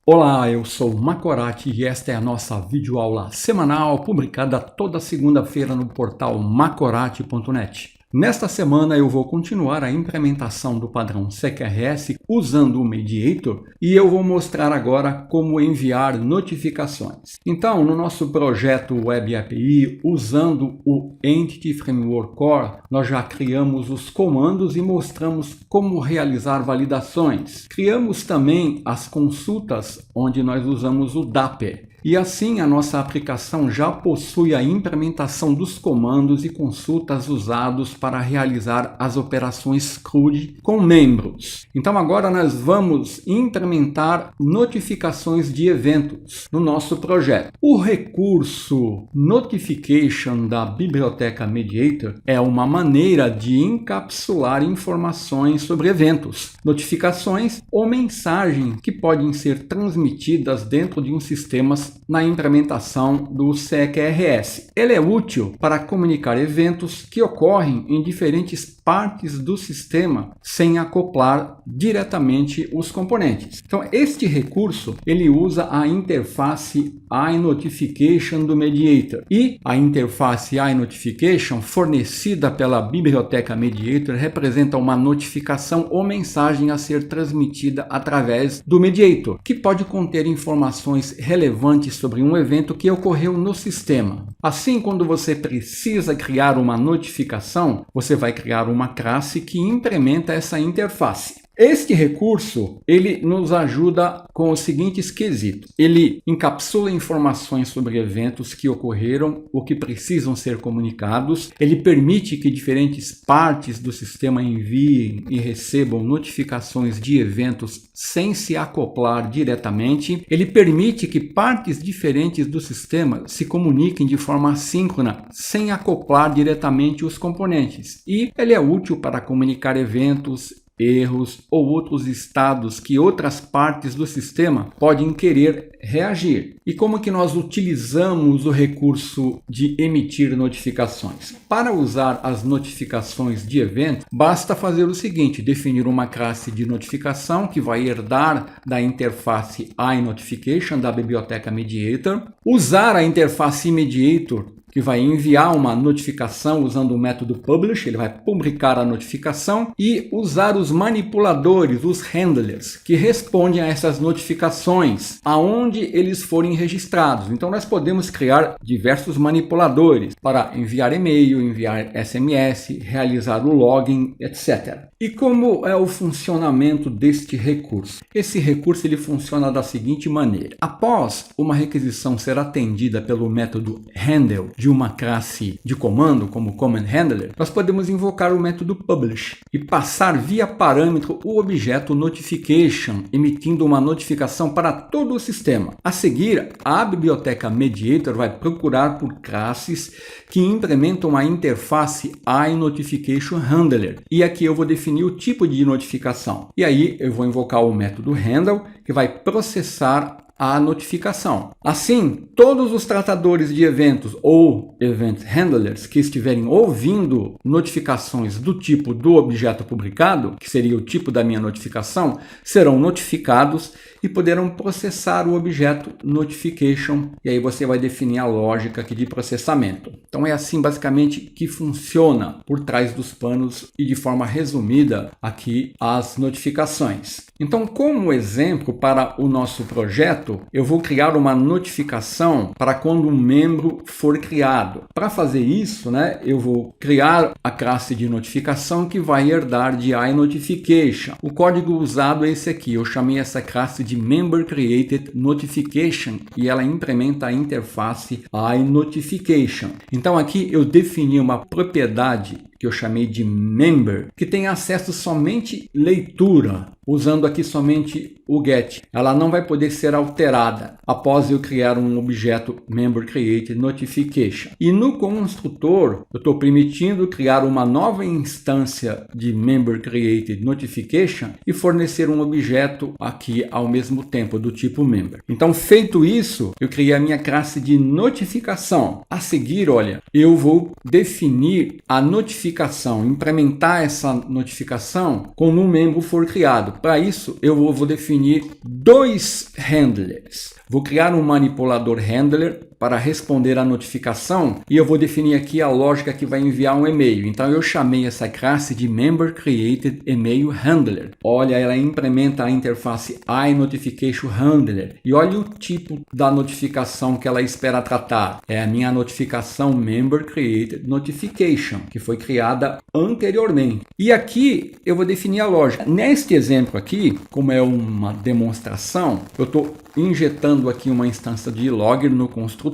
Olá, eu sou o Macorati e esta é a nossa videoaula semanal publicada toda segunda-feira no portal macorati.net. Nesta semana eu vou continuar a implementação do padrão CQRS usando o Mediator e eu vou mostrar agora como enviar notificações. Então, no nosso projeto Web API, usando o Entity Framework Core, nós já criamos os comandos e mostramos como realizar validações. Criamos também as consultas, onde nós usamos o Dapper. E assim a nossa aplicação já possui a implementação dos comandos e consultas usados para realizar as operações CRUD com membros. Então agora nós vamos implementar notificações de eventos no nosso projeto. O recurso Notification da biblioteca Mediator é uma maneira de encapsular informações sobre eventos, notificações ou mensagens que podem ser transmitidas dentro de um sistema na implementação do CQRS. Ele é útil para comunicar eventos que ocorrem em diferentes partes do sistema sem acoplar diretamente os componentes. Então, este recurso ele usa a interface iNotification do Mediator e a interface iNotification fornecida pela biblioteca Mediator representa uma notificação ou mensagem a ser transmitida através do Mediator, que pode conter informações relevantes sobre um evento que ocorreu no sistema. Assim, quando você precisa criar uma notificação, você vai criar uma classe que implementa essa interface. Este recurso, ele nos ajuda com os seguintes quesitos. Ele encapsula informações sobre eventos que ocorreram ou que precisam ser comunicados. Ele permite que diferentes partes do sistema enviem e recebam notificações de eventos sem se acoplar diretamente. Ele permite que partes diferentes do sistema se comuniquem de forma assíncrona, sem acoplar diretamente os componentes. E ele é útil para comunicar eventos, erros ou outros estados que outras partes do sistema podem querer reagir. E como que nós utilizamos o recurso de emitir notificações? Para usar as notificações de evento, basta fazer o seguinte: definir uma classe de notificação que vai herdar da interface iNotification da biblioteca Mediator, usar a interface Mediator que vai enviar uma notificação usando o método publish, ele vai publicar a notificação e usar os manipuladores, os handlers, que respondem a essas notificações aonde eles forem registrados. Então nós podemos criar diversos manipuladores para enviar e-mail, enviar SMS, realizar o login, etc. E como é o funcionamento deste recurso? Esse recurso ele funciona da seguinte maneira: após uma requisição ser atendida pelo método handle de uma classe de comando, como command handler, nós podemos invocar o método publish e passar via parâmetro o objeto notification, emitindo uma notificação para todo o sistema. A seguir, a biblioteca Mediator vai procurar por classes que implementam a interface iNotification Handler. E aqui eu vou definir o tipo de notificação. E aí eu vou invocar o método handle, que vai processar a notificação. Assim, todos os tratadores de eventos ou event handlers que estiverem ouvindo notificações do tipo do objeto publicado, que seria o tipo da minha notificação, serão notificados e poderão processar o objeto notification, e aí você vai definir a lógica aqui de processamento. Então é assim basicamente que funciona por trás dos panos e de forma resumida aqui as notificações. Então, como exemplo para o nosso projeto, eu vou criar uma notificação para quando um membro for criado. Para fazer isso, eu vou criar a classe de notificação que vai herdar de iNotification. O código usado é esse aqui. Eu chamei essa classe de Member Created Notification e ela implementa a interface iNotification. Então aqui eu defini uma propriedade que eu chamei de member, que tem acesso somente leitura, usando aqui somente o get. Ela não vai poder ser alterada após eu criar um objeto member created notification. E no construtor, eu estou permitindo criar uma nova instância de member created notification e fornecer um objeto aqui ao mesmo tempo do tipo member. Então, feito isso, eu criei a minha classe de notificação. A seguir, olha, eu vou definir a notificação notificação, implementar essa notificação quando um membro for criado. Para isso, eu vou definir dois handlers. Vou criar um manipulador handler para responder à notificação e eu vou definir aqui a lógica que vai enviar um e-mail. Então eu chamei essa classe de Member Created Email Handler. Olha, ela implementa a interface iNotification Handler. E olha o tipo da notificação que ela espera tratar. É a minha notificação Member Created Notification, que foi criada anteriormente. E aqui eu vou definir a lógica. Neste exemplo aqui, como é uma demonstração, eu estou injetando aqui uma instância de logger no construtor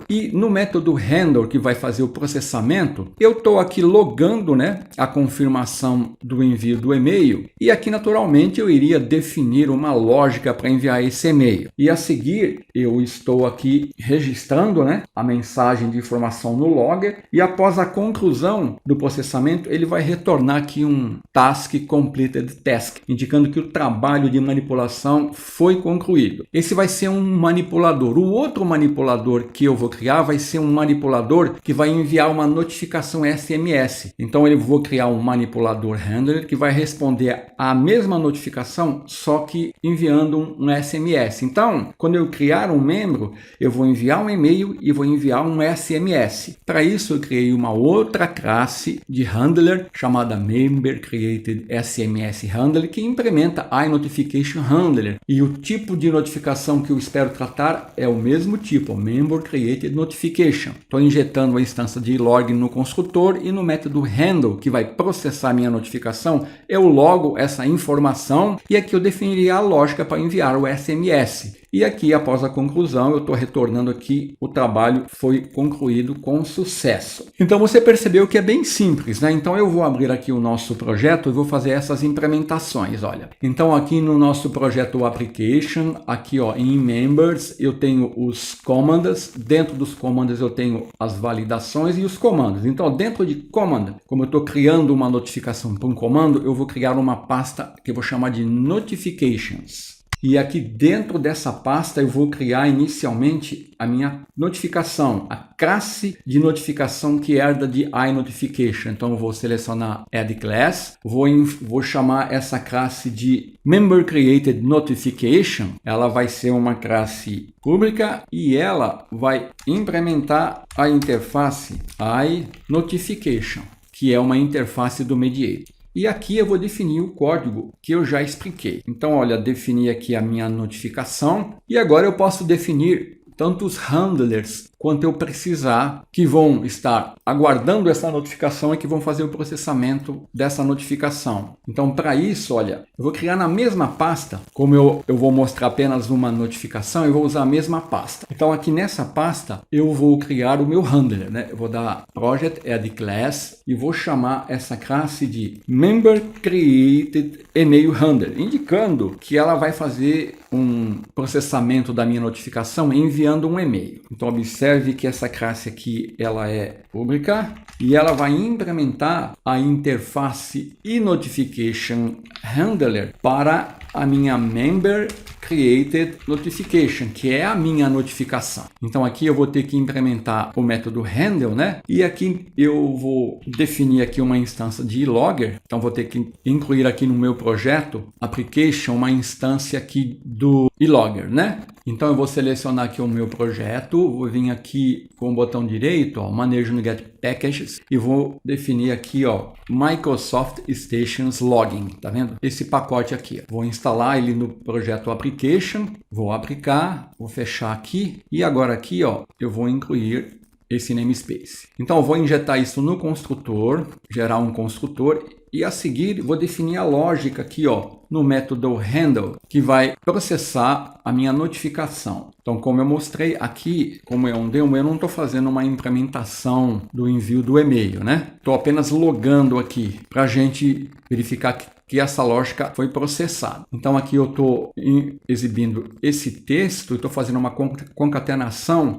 e no método handle que vai fazer o processamento, eu estou aqui logando, né, a confirmação do envio do e-mail e aqui naturalmente eu iria definir uma lógica para enviar esse e-mail. E a seguir eu estou aqui registrando, né, a mensagem de informação no logger e após a conclusão do processamento ele vai retornar aqui um task completed task, indicando que o trabalho de manipulação foi concluído. Esse vai ser um manipulador. O outro manipulador que eu vou criar vai ser um manipulador que vai enviar uma notificação SMS. Então eu vou criar um manipulador handler que vai responder a mesma notificação, só que enviando um SMS. Então, quando eu criar um membro, eu vou enviar um e-mail e vou enviar um SMS. Para isso, eu criei uma outra classe de handler chamada Member Created SMS Handler que implementa iNotification Handler. E o tipo de notificação que eu espero tratar é o mesmo tipo, Member Created Notification. Estou injetando a instância de login no construtor e no método handle, que vai processar minha notificação, eu logo essa informação e aqui eu definiria a lógica para enviar o SMS. E aqui, após a conclusão, eu estou retornando aqui, o trabalho foi concluído com sucesso. Então você percebeu que é bem simples, né? Então eu vou abrir aqui o nosso projeto e vou fazer essas implementações, olha. Então aqui no nosso projeto Application, aqui ó, em Members, eu tenho os commands, dentro dos commands eu tenho as validações e os comandos. Então dentro de command, como eu estou criando uma notificação para um comando, eu vou criar uma pasta que eu vou chamar de Notifications. E aqui dentro dessa pasta eu vou criar inicialmente a minha notificação, a classe de notificação que herda de iNotification. Então eu vou selecionar Add Class, vou chamar essa classe de Member Created Notification. Ela vai ser uma classe pública e ela vai implementar a interface iNotification, que é uma interface do Mediator. E aqui eu vou definir o código que eu já expliquei. Então, olha, defini aqui a minha notificação e agora eu posso definir tanto os handlers quanto eu precisar, que vão estar aguardando essa notificação e que vão fazer o processamento dessa notificação. Então, para isso, olha, eu vou criar na mesma pasta, como eu vou mostrar apenas uma notificação, eu vou usar a mesma pasta. Então, aqui nessa pasta, eu vou criar o meu handler, né? Eu vou dar Project Add Class e vou chamar essa classe de Member Created Email Handler, indicando que ela vai fazer um processamento da minha notificação enviando um e-mail. Então, observe que essa classe aqui ela é pública e ela vai implementar a interface iNotification Handler para a minha Member Created Notification, que é a minha notificação. Então aqui eu vou ter que implementar o método handle, né? E aqui eu vou definir aqui uma instância de logger. Então vou ter que incluir aqui no meu projeto application uma instância aqui do logger, né? Então eu vou selecionar aqui o meu projeto, vou vir aqui com o botão direito, ó, manejo no Get Packages e vou definir aqui, ó, Microsoft Stations Login, tá vendo? Esse pacote aqui, ó. Vou instalar ele no projeto Application, vou aplicar, vou fechar aqui e agora aqui, ó, eu vou incluir esse namespace. Então eu vou injetar isso no construtor, gerar um construtor e a seguir vou definir a lógica aqui, ó, no método handle, que vai processar a minha notificação. Então, como eu mostrei aqui, como é um demo, eu não estou fazendo uma implementação do envio do e-mail, né? Estou apenas logando aqui para a gente verificar que essa lógica foi processada. Então, aqui eu estou exibindo esse texto e estou fazendo uma concatenação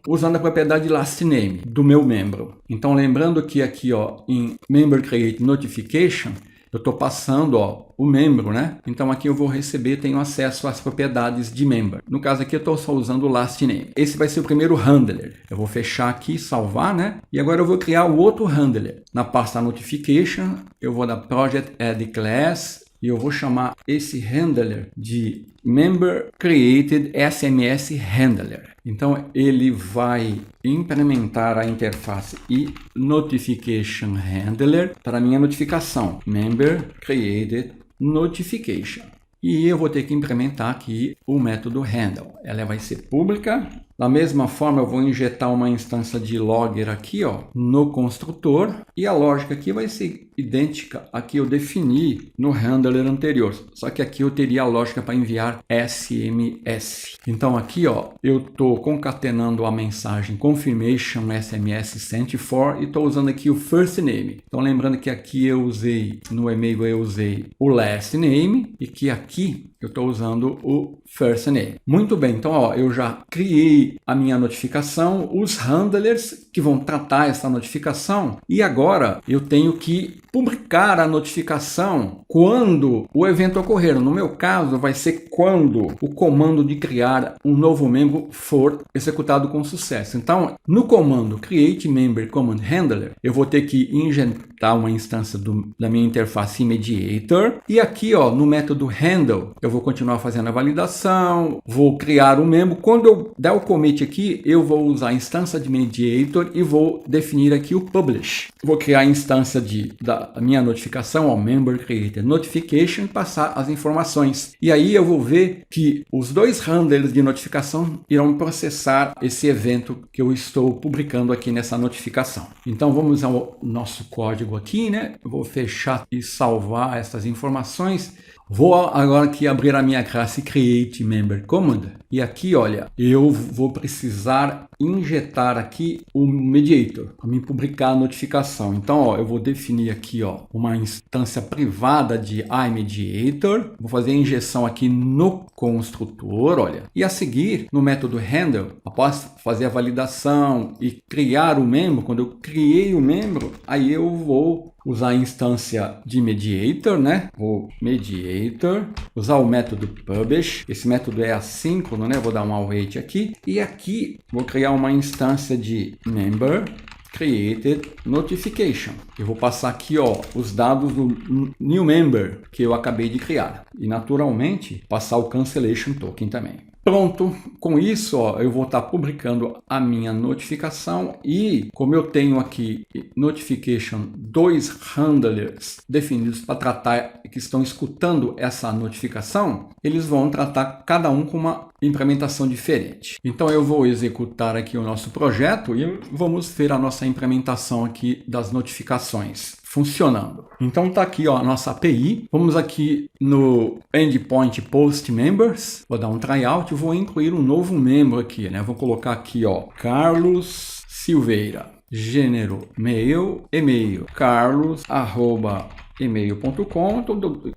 usando a propriedade last name do meu membro. Então, lembrando que aqui, ó, em Member Create Notification, eu estou passando, ó, o membro, né? Então aqui eu vou receber, tenho acesso às propriedades de member. No caso aqui eu estou só usando o last name. Esse vai ser o primeiro handler. Eu vou fechar aqui, salvar, né? E agora eu vou criar o outro handler. Na pasta notification, eu vou dar project add class e eu vou chamar esse handler de member created SMS handler. Então ele vai implementar a interface e notification handler para a minha notificação, member created notification. E eu vou ter que implementar aqui o método handle. Ela vai ser pública. Da mesma forma, eu vou injetar uma instância de logger aqui, ó, no construtor. E a lógica aqui vai ser idêntica à que eu defini no handler anterior. Só que aqui eu teria a lógica para enviar SMS. Então aqui, ó, eu estou concatenando a mensagem confirmation SMS sent for e estou usando aqui o first name. Então lembrando que aqui eu usei, no e-mail eu usei o last name e que aqui eu estou usando o first name. Muito bem, então ó, eu já criei a minha notificação, os handlers que vão tratar essa notificação e agora eu tenho que publicar a notificação quando o evento ocorrer. No meu caso, vai ser quando o comando de criar um novo membro for executado com sucesso. Então, no comando create member command handler, eu vou ter que injetar uma instância da minha interface mediator e aqui, ó, no método handle, eu vou continuar fazendo a validação, vou criar um membro. Quando eu der o commit aqui, eu vou usar a instância de mediator e vou definir aqui o publish. Vou criar a instância da minha notificação ao member created notification e passar as informações. E aí eu vou ver que os dois handlers de notificação irão processar esse evento que eu estou publicando aqui nessa notificação. Então vamos ao nosso código aqui, né? Eu vou fechar e salvar essas informações. Vou agora aqui abrir a minha classe Create Member Command e aqui, olha, eu vou precisar injetar aqui o mediator para me publicar a notificação. Então, ó, eu vou definir aqui, ó, uma instância privada de iMediator. Vou fazer a injeção aqui no construtor, olha. E a seguir, no método handle, após fazer a validação e criar o membro, quando eu criei o membro, aí eu vou usar a instância de mediator, né? O mediator, usar o método publish. Esse método é assíncrono, né? Vou dar um await aqui. E aqui vou criar uma instância de member created notification. Eu vou passar aqui, ó, os dados do new member que eu acabei de criar. E naturalmente passar o cancellation token também. Pronto, com isso, ó, eu vou estar publicando a minha notificação e como eu tenho aqui notification, dois handlers definidos para tratar, que estão escutando essa notificação, eles vão tratar cada um com uma implementação diferente. Então eu vou executar aqui o nosso projeto e vamos ver a nossa implementação aqui das notificações funcionando. Então tá aqui, ó, a nossa API. Vamos aqui no endpoint post members, vou dar um tryout, vou incluir um novo membro aqui, né? Vou colocar aqui, ó, Carlos Silveira, gênero mail, e-mail carlos@email.com,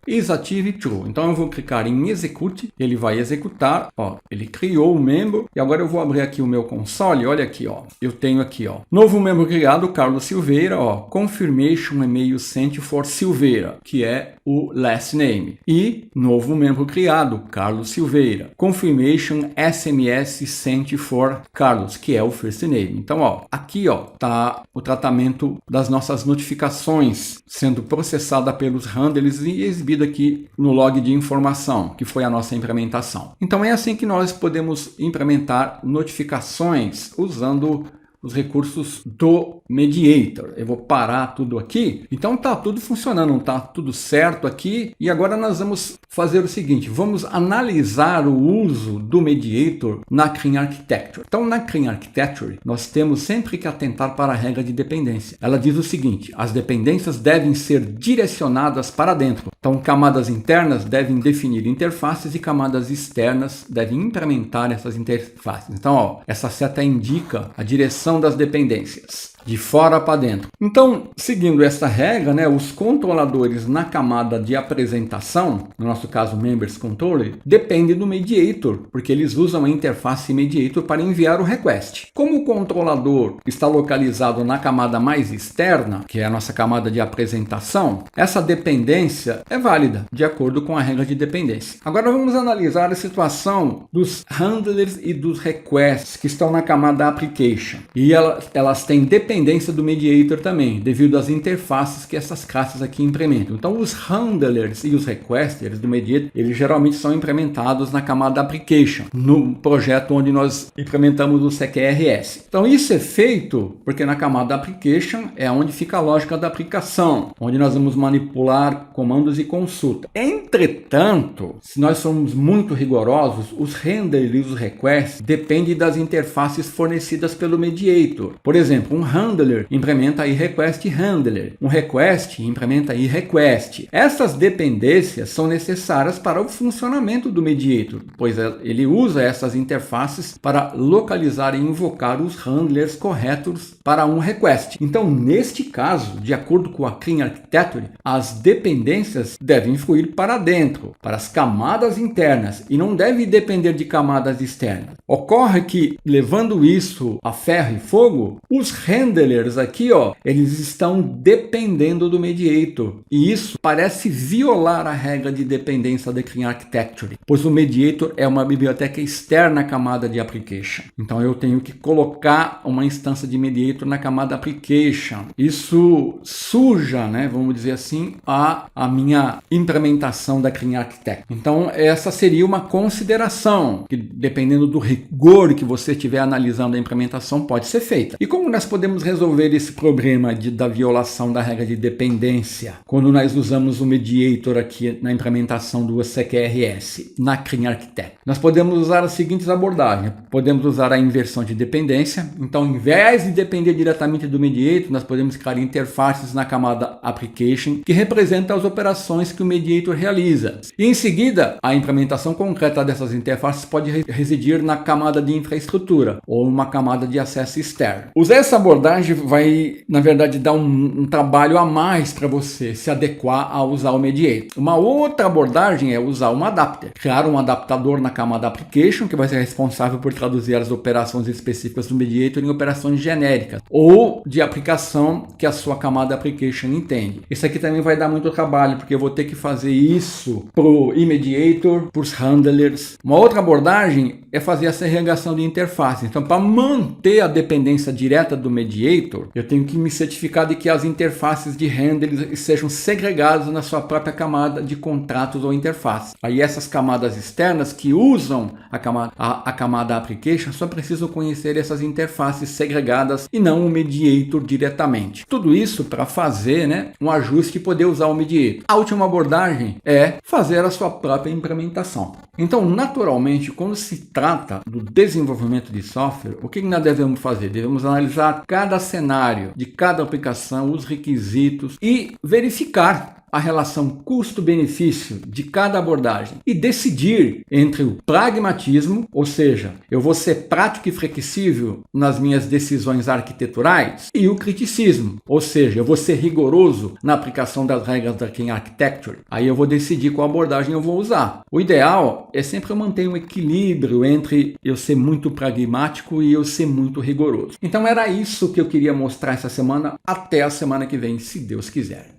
isActive true. Então eu vou clicar em execute, ele vai executar, ó, ele criou o membro e agora eu vou abrir aqui o meu console, olha aqui, ó, eu tenho aqui, ó, novo membro criado, Carlos Silveira, ó, confirmation email sent for Silveira, que é o last name, e novo membro criado, Carlos Silveira, confirmation SMS sent for Carlos, que é o first name. Então, ó, aqui, ó, tá o tratamento das nossas notificações sendo processada pelos handlers e exibida aqui no log de informação, que foi a nossa implementação. Então é assim que nós podemos implementar notificações usando os recursos do Mediator. Eu vou parar tudo aqui. Então tá tudo funcionando, tá tudo certo aqui. E agora nós vamos fazer o seguinte, vamos analisar o uso do Mediator na Clean Architecture. Então na Clean Architecture nós temos sempre que atentar para a regra de dependência. Ela diz o seguinte, as dependências devem ser direcionadas para dentro. Então camadas internas devem definir interfaces e camadas externas devem implementar essas interfaces. Então ó, essa seta indica a direção das dependências. de fora para dentro. Então, seguindo essa regra, né, os controladores na camada de apresentação, no nosso caso Members Controller, dependem do mediator, porque eles usam a interface mediator para enviar o request. Como o controlador está localizado na camada mais externa, que é a nossa camada de apresentação, essa dependência é válida, de acordo com a regra de dependência. Agora vamos analisar a situação dos handlers e dos requests que estão na camada application. E elas têm dependência do mediator também, devido às interfaces que essas classes aqui implementam. Então os handlers e os requesters do mediator, eles geralmente são implementados na camada application, no projeto onde nós implementamos o CQRS. Então isso é feito porque na camada application é onde fica a lógica da aplicação, onde nós vamos manipular comandos e consulta. Entretanto, se nós somos muito rigorosos, os handlers e os requests dependem das interfaces fornecidas pelo mediator. Por exemplo, um handler implementa aí request handler, um request implementa aí request. Essas dependências são necessárias para o funcionamento do mediator, pois ele usa essas interfaces para localizar e invocar os handlers corretos para um request. Então, neste caso, de acordo com a Clean Architecture, as dependências devem fluir para dentro, para as camadas internas, e não deve depender de camadas externas. Ocorre que, levando isso a ferro e fogo, os handlers aqui, eles estão dependendo do mediator, e isso parece violar a regra de dependência da Clean Architecture, pois o mediator é uma biblioteca externa à camada de application. Então eu tenho que colocar uma instância de mediator na camada application. Isso suja, né, vamos dizer assim, a minha implementação da Clean Architecture. Então essa seria uma consideração que, dependendo do rigor que você estiver analisando a implementação, pode ser feita. E como nós podemos resolver esse problema da violação da regra de dependência quando nós usamos o mediator aqui na implementação do CQRS na Clean Architecture? Nós podemos usar as seguintes abordagens. Podemos usar a inversão de dependência. Então, ao invés de depender diretamente do mediator, nós podemos criar interfaces na camada application que representam as operações que o mediator realiza. E em seguida, a implementação concreta dessas interfaces pode residir na camada de infraestrutura ou uma camada de acesso externo. Usar essa abordagem vai, na verdade, dar um trabalho a mais para você se adequar a usar o mediator. Uma outra abordagem é usar um adapter. Criar um adaptador na camada application, que vai ser responsável por traduzir as operações específicas do mediator em operações genéricas ou de aplicação que a sua camada application entende. Isso aqui também vai dar muito trabalho, porque eu vou ter que fazer isso para o mediator, para os handlers. Uma outra abordagem é fazer a segregação de interface. Então, para manter a dependência direta do mediator, eu tenho que me certificar de que as interfaces de handlers sejam segregadas na sua própria camada de contratos ou interface. Aí essas camadas externas que usam a camada application só precisam conhecer essas interfaces segregadas e não o mediator diretamente. Tudo isso para fazer, né, um ajuste e poder usar o mediator. A última abordagem é fazer a sua própria implementação. Então, naturalmente, quando se trata do desenvolvimento de software, o que nós devemos fazer? Devemos analisar cada cenário de cada aplicação, os requisitos e verificar a relação custo-benefício de cada abordagem e decidir entre o pragmatismo, ou seja, eu vou ser prático e flexível nas minhas decisões arquiteturais, e o criticismo, ou seja, eu vou ser rigoroso na aplicação das regras da Clean Architecture. Aí eu vou decidir qual abordagem eu vou usar. O ideal é sempre manter um equilíbrio entre eu ser muito pragmático e eu ser muito rigoroso. Então era isso que eu queria mostrar essa semana. Até a semana que vem, se Deus quiser.